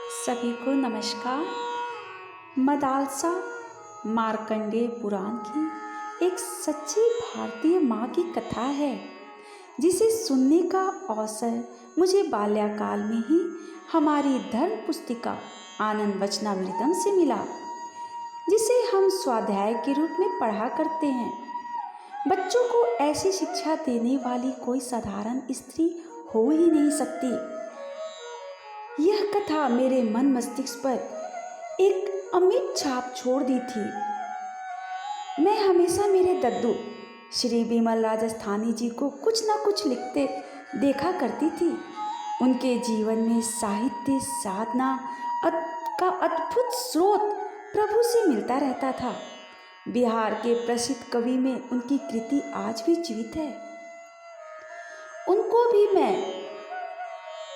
सभी को नमस्कार। मदालसा मार्कंडेय पुराण की एक सच्ची भारतीय माँ की कथा है, जिसे सुनने का अवसर मुझे बाल्यकाल में ही हमारी धर्म पुस्तिका आनंद वचनामृतम से मिला, जिसे हम स्वाध्याय के रूप में पढ़ा करते हैं। बच्चों को ऐसी शिक्षा देने वाली कोई साधारण स्त्री हो ही नहीं सकती। यह कथा मेरे मन मस्तिष्क पर एक अमिट छाप छोड़ दी थी। मैं हमेशा मेरे दद्दू श्री बिमल राजस्थानी जी को कुछ न कुछ लिखते देखा करती थी। उनके जीवन में साहित्य साधना का अद्भुत स्रोत प्रभु से मिलता रहता था। बिहार के प्रसिद्ध कवि में उनकी कृति आज भी जीवित है। उनको भी मैं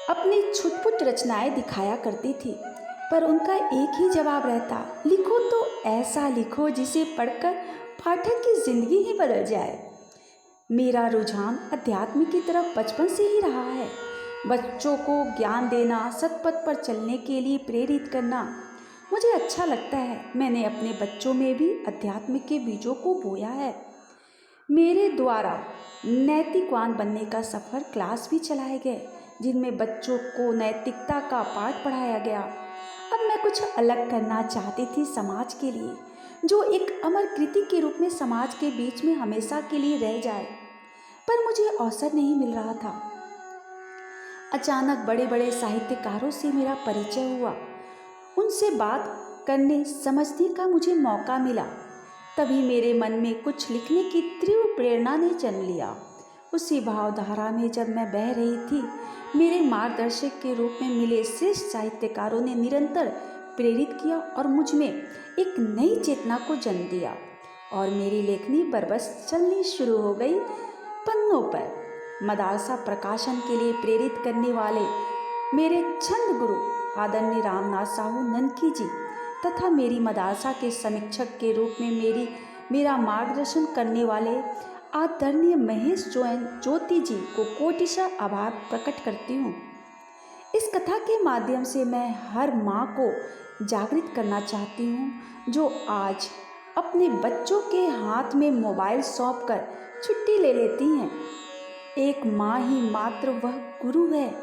अपनी छुटपुट रचनाएं दिखाया करती थी, पर उनका एक ही जवाब रहता, लिखो तो ऐसा लिखो जिसे पढ़कर पाठक की जिंदगी ही बदल जाए। मेरा रुझान अध्यात्म की तरफ बचपन से ही रहा है। बच्चों को ज्ञान देना, सतपथ पर चलने के लिए प्रेरित करना मुझे अच्छा लगता है। मैंने अपने बच्चों में भी अध्यात्म के बीजों को बोया है। मेरे द्वारा नैतिकवान बनने का सफ़र क्लास भी चलाए गए, जिनमें बच्चों को नैतिकता का पाठ पढ़ाया गया। अब मैं कुछ अलग करना चाहती थी समाज के लिए, जो एक अमर कृति के रूप में समाज के बीच में हमेशा के लिए रह जाए, पर मुझे अवसर नहीं मिल रहा था। अचानक बड़े बड़े साहित्यकारों से मेरा परिचय हुआ। उनसे बात करने समझने का मुझे मौका मिला। तभी मेरे मन में कुछ लिखने की तीव्र प्रेरणा ने जन्म लिया। उसी भावधारा में जब मैं बह रही थी, मेरे मार्गदर्शक के रूप में मिले श्रेष्ठ साहित्यकारों ने निरंतर प्रेरित किया और मुझ में एक नई चेतना को जन्म दिया, और मेरी लेखनी बरबस चलनी शुरू हो गई पन्नों पर। मदालसा प्रकाशन के लिए प्रेरित करने वाले मेरे छंद गुरु आदरणीय रामनाथ साहू ननकी जी तथा मेरी मदालसा के समीक्षक के रूप में मेरा मार्गदर्शन करने वाले आदरणीय महेश ज्योति जी को कोटिशः आभार प्रकट करती हूँ। इस कथा के माध्यम से मैं हर माँ को जागृत करना चाहती हूँ, जो आज अपने बच्चों के हाथ में मोबाइल सौंप कर छुट्टी ले लेती हैं। एक माँ ही मात्र वह गुरु है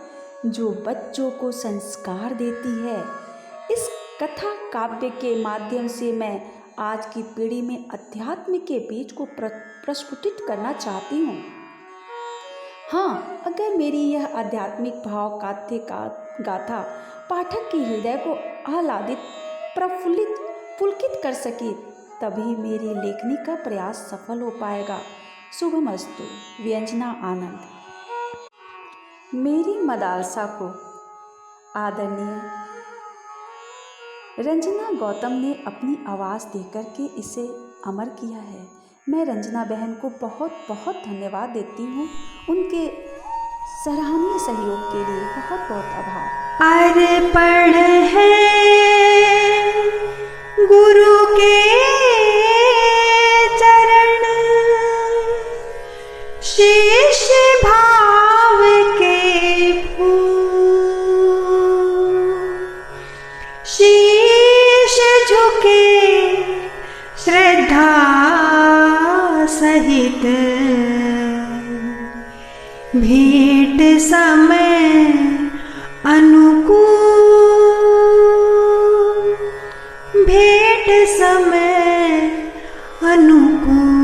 जो बच्चों को संस्कार देती है। इस कथा काव्य के माध्यम से मैं आज की पीढ़ी में अध्यात्म के बीज को प्रस्फुटित करना चाहती हूँ। हाँ, अगर मेरी यह आध्यात्मिक भाव काव्य का गाथा पाठक के हृदय को आह्लादित, प्रफुल्लित, पुलकित कर सके, तभी मेरी लेखनी का प्रयास सफल हो पाएगा। शुभमस्तु। व्यंजना आनंद। मेरी मदालसा को आदरणीय रंजना गौतम ने अपनी आवाज़ देकर के इसे अमर किया है। मैं रंजना बहन को बहुत बहुत धन्यवाद देती हूँ। उनके सराहनीय सहयोग के लिए बहुत बहुत आभार। अर्पण है गुरु के चरण, शिष्य भाव के फूल, शीश झुके श्रद्धा सहित, भेंट समय अनुकूल, भेंट समय अनुकूल।